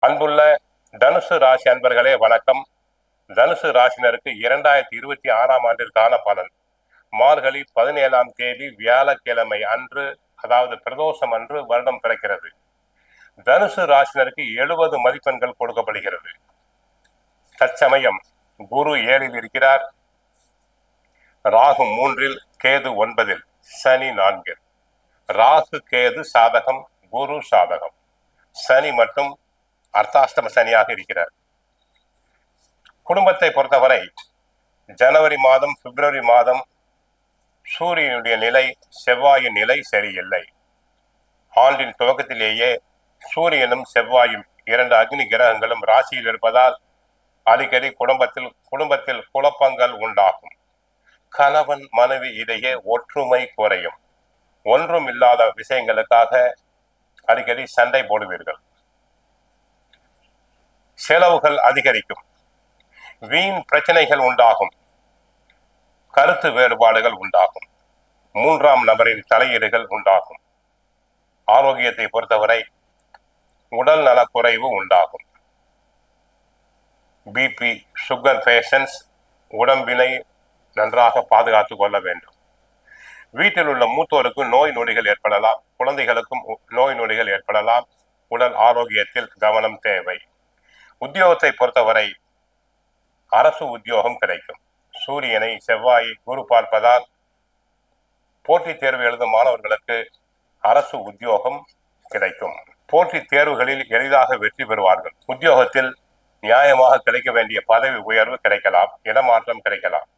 அன்புள்ள தனுசு ராசி அன்பர்களே வணக்கம். தனுசு ராசினருக்கு 2026ஆம் ஆண்டிற்கான பலன். மார்கழி 17ஆம் தேதி வியாழக்கிழமை அன்று, அதாவது பிரதோஷம் அன்று வருடம் பிறக்கிறது. தனுசு ராசினருக்கு 70 மதிப்பெண்கள் கொடுக்கப்படுகிறது. தற்சமயம் குரு 7ல் இருக்கிறார், ராகு 3ல், கேது 9ல், சனி 4ல். ராகு கேது சாதகம், குரு சாதகம். சனி மட்டும் அர்த்தாஷ்டம சனியாக இருக்கிறார். குடும்பத்தை பொறுத்தவரை ஜனவரி மாதம், பிப்ரவரி மாதம் சூரியனுடைய நிலை, செவ்வாயின் நிலை சரியில்லை. ஆண்டின் துவக்கத்திலேயே சூரியனும் செவ்வாயும் 2 அக்னி கிரகங்களும் ராசியில் இருப்பதால் அடிக்கடி குடும்பத்தில் குழப்பங்கள் உண்டாகும். கணவன் மனைவி இடையே ஒற்றுமை குறையும். ஒன்றும் இல்லாத விஷயங்களுக்காக அடிக்கடி சண்டை போடுவீர்கள். செலவுகள் அதிகரிக்கும். வீண் பிரச்சனைகள் உண்டாகும். கருத்து வேறுபாடுகள் உண்டாகும். 3ஆம் நபரின் தலையீடுகள் உண்டாகும். ஆரோக்கியத்தை பொறுத்தவரை உடல் நலக்குறைவு உண்டாகும். பிபி, சுகர் பேஷன்ஸ் உடம்பினை நன்றாக பாதுகாத்துக் கொள்ள வேண்டும். வீட்டில் உள்ள மூத்தோருக்கு நோய் நொடிகள் ஏற்படலாம். குழந்தைகளுக்கும் நோய் நொடிகள் ஏற்படலாம். உடல் ஆரோக்கியத்தில் கவனம் தேவை. உத்தியோகத்தை பொறுத்தவரை அரசு உத்தியோகம் கிடைக்கும். சூரியனை, செவ்வாயை, குரு பார்ப்பதால் போட்டித் தேர்வு எழுதும் மாணவர்களுக்கு அரசு உத்தியோகம் கிடைக்கும். போட்டித் தேர்வுகளில் எளிதாக வெற்றி பெறுவார்கள். உத்தியோகத்தில் நியாயமாக கிடைக்க வேண்டிய பதவி உயர்வு கிடைக்கலாம். இடமாற்றம் கிடைக்கலாம்.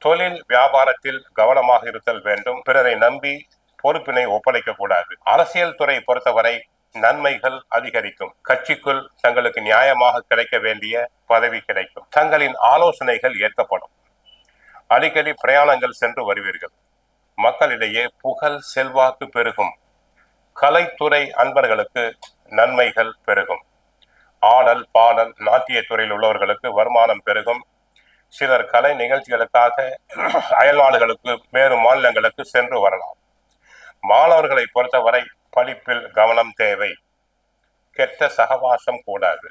தொழில் வியாபாரத்தில் கவனமாக இருத்தல் வேண்டும். பிறரை நம்பி பொறுப்பினை ஒப்படைக்க கூடாது. அரசியல் துறை பொறுத்தவரை நன்மைகள் அதிகரிக்கும். கட்சிக்குள் தங்களுக்கு நியாயமாக கிடைக்க வேண்டிய பதவி கிடைக்கும். தங்களின் ஆலோசனைகள் ஏற்கப்படும். அடிக்கடி பிரயாணங்கள் சென்று வருவீர்கள். மக்களிடையே புகழ், செல்வாக்கு பெருகும். கலைத்துறை அன்பர்களுக்கு நன்மைகள் பெருகும். ஆடல், பாடல், நாட்டிய துறையில் உள்ளவர்களுக்கு வருமானம் பெருகும். சிலர் கலை நிகழ்ச்சிகளுக்காக அயல்நாடுகளுக்கு, வேறு மாநிலங்களுக்கு சென்று வரலாம். மாணவர்களை பொறுத்தவரை படிப்பில் கவனம் தேவை. கெட்ட சகவாசம் கூடாது.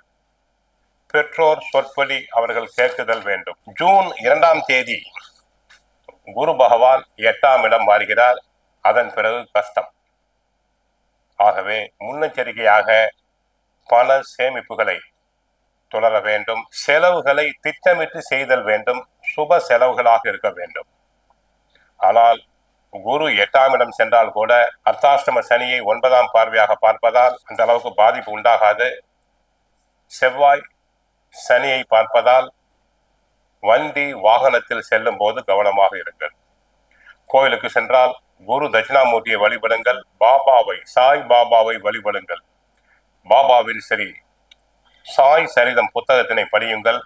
பெற்றோர் சொற்படி அவர்கள் கேட்குதல் வேண்டும். ஜூன் 2ஆம் தேதி குரு பகவான் 8ஆம் இடம் மாறுகிறார். அதன் பிறகு கஷ்டம். ஆகவே முன்னெச்சரிக்கையாக பண சேமிப்புகளை தொடர வேண்டும். செலவுகளை திட்டமிட்டு செய்தல் வேண்டும். சுப செலவுகளாக இருக்க வேண்டும். ஆனால் குரு 8ஆம் இடம் சென்றால் கூட அர்த்தாஷ்டம சனியை 9ஆம் பார்வையாக பார்ப்பதால் அந்த அளவுக்கு பாதிப்பு உண்டாகாது. செவ்வாய் சனியை பார்ப்பதால் வண்டி வாகனத்தில் செல்லும் போது கவனமாக இருங்கள். கோயிலுக்கு சென்றால் குரு தட்சிணாமூர்த்தியை வழிபடுங்கள். சாய் பாபாவை வழிபடுங்கள். பாபாவின் சாய் சரிதம் புத்தகத்தினை படியுங்கள்.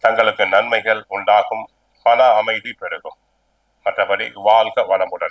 தங்களுக்கு நன்மைகள் உண்டாகும். மன அமைதி பெருகும். மற்றபடி வாழ்க வளமுடன்.